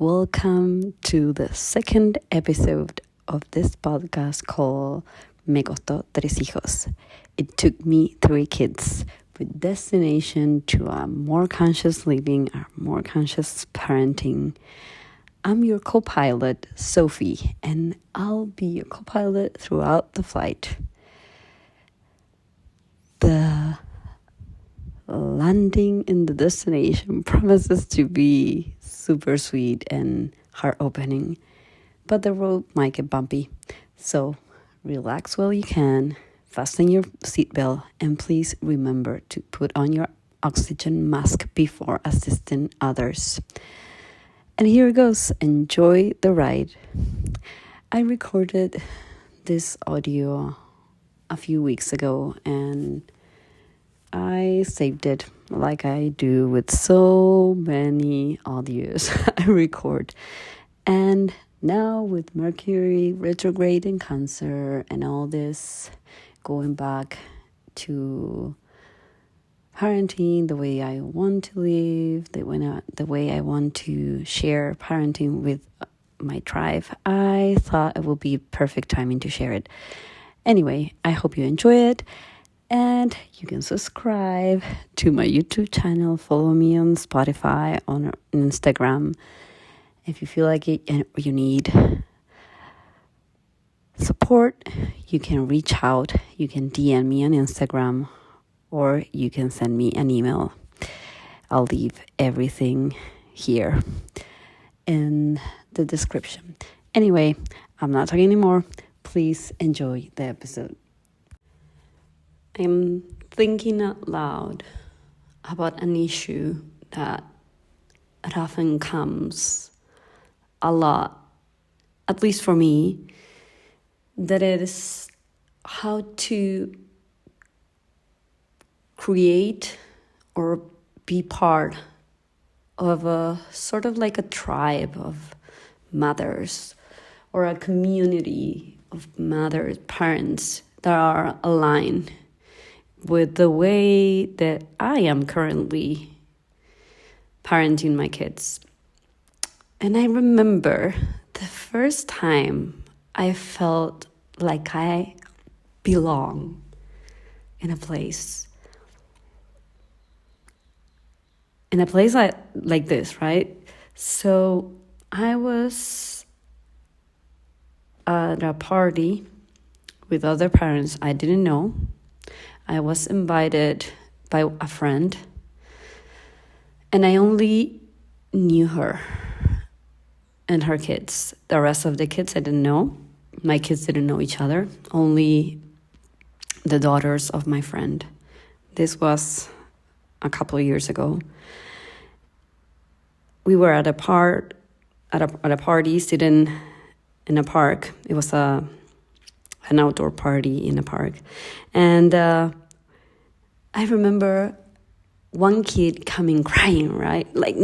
welcome to the second episode of this podcast called Me Costó Tres Hijos. It took me 3 kids with destination to a more conscious living, a more conscious parenting. I'm your co-pilot, Sophie, and I'll be your co-pilot throughout the flight. The landing in the destination promises to be super sweet and heart-opening, but the road might get bumpy. So relax while you can, fasten your seatbelt, and please remember to put on your oxygen mask before assisting others. And here it goes. Enjoy the ride. I recorded this audio a few weeks ago and I saved it like I do with so many audios I record. And now with Mercury retrograde in Cancer and all this, going back to parenting the way I want to live, the way I want to share parenting with my tribe, I thought it would be perfect timing to share it. Anyway, I hope you enjoy it. And you can subscribe to my YouTube channel, follow me on Spotify, on Instagram. If you feel like it and you need support, you can reach out. You can DM me on Instagram or you can send me an email. I'll leave everything here in the description. Anyway, I'm not talking anymore. Please enjoy the episode. I'm thinking out loud about an issue that it often comes a lot, at least for me, that is how to create or be part of a sort of like a tribe of mothers or a community of mothers, parents that are aligned with the way that I am currently parenting my kids. And I remember the first time I felt like I belong in a place. In a place like this, right? So I was at a party with other parents I didn't know. I was invited by a friend, and I only knew her and her kids. The rest of the kids I didn't know. My kids didn't know each other, only the daughters of my friend. This was a couple of years ago. We were at a party sitting in a park. It was an outdoor party in a park. And I remember one kid coming crying, right? Like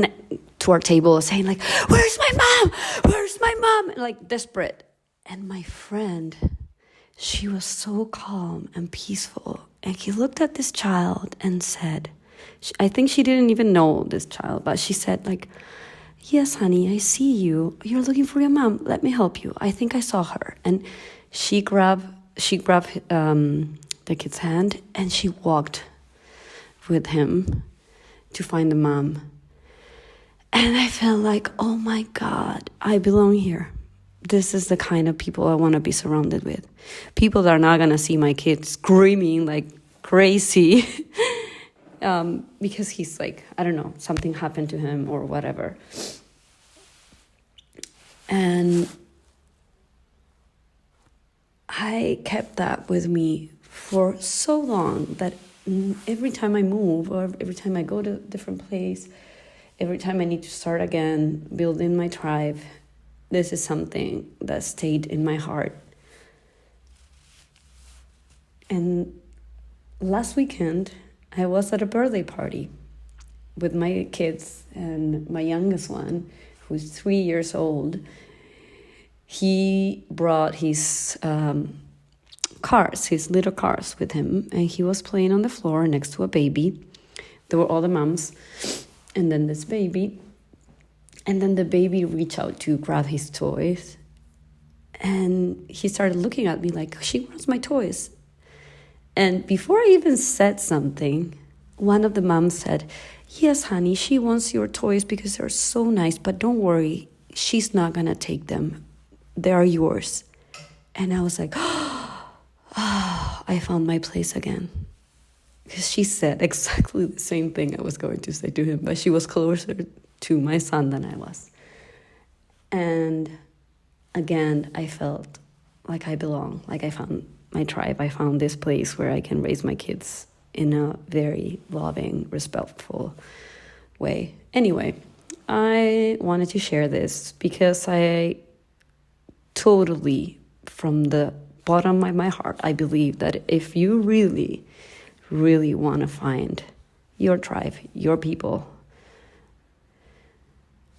to our table saying like, where's my mom? Where's my mom? Like desperate. And my friend, she was so calm and peaceful. And he looked at this child and said, I think she didn't even know this child, but she said like, yes, honey, I see you. You're looking for your mom. Let me help you. I think I saw her. And she grabbed the kid's hand and she walked with him to find the mom. And I felt like, oh my God, I belong here. This is the kind of people I want to be surrounded with. People that are not going to see my kid screaming like crazy because he's like, I don't know, something happened to him or whatever. And I kept that with me for so long that every time I move or every time I go to a different place, every time I need to start again, building my tribe, this is something that stayed in my heart. And last weekend, I was at a birthday party with my kids and my youngest one, who's 3 years old. He brought his his little cars with him, and he was playing on the floor next to a baby. There were all the moms, and then this baby. And then the baby reached out to grab his toys. And he started looking at me like, she wants my toys. And before I even said something, one of the moms said, yes, honey, she wants your toys because they're so nice, but don't worry, she's not gonna take them. They are yours. And I was like, oh, I found my place again. Because she said exactly the same thing I was going to say to him, but she was closer to my son than I was. And again, I felt like I belong, like I found my tribe. I found this place where I can raise my kids in a very loving, respectful way. Anyway, I wanted to share this because I totally, from the bottom of my heart, I believe that if you really, really want to find your tribe, your people,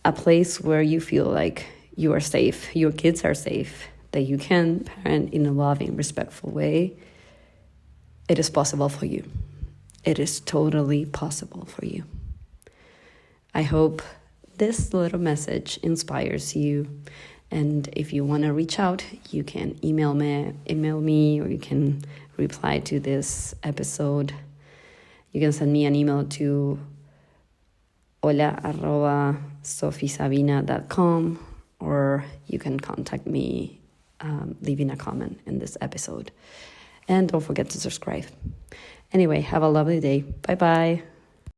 a place where you feel like you are safe, your kids are safe, that you can parent in a loving, respectful way, it is possible for you. It is totally possible for you. I hope this little message inspires you. And if you want to reach out, you can email me, or you can reply to this episode. You can send me an email to hola@sofisabina.com, or you can contact me leaving a comment in this episode. And don't forget to subscribe. Anyway, have a lovely day. Bye-bye.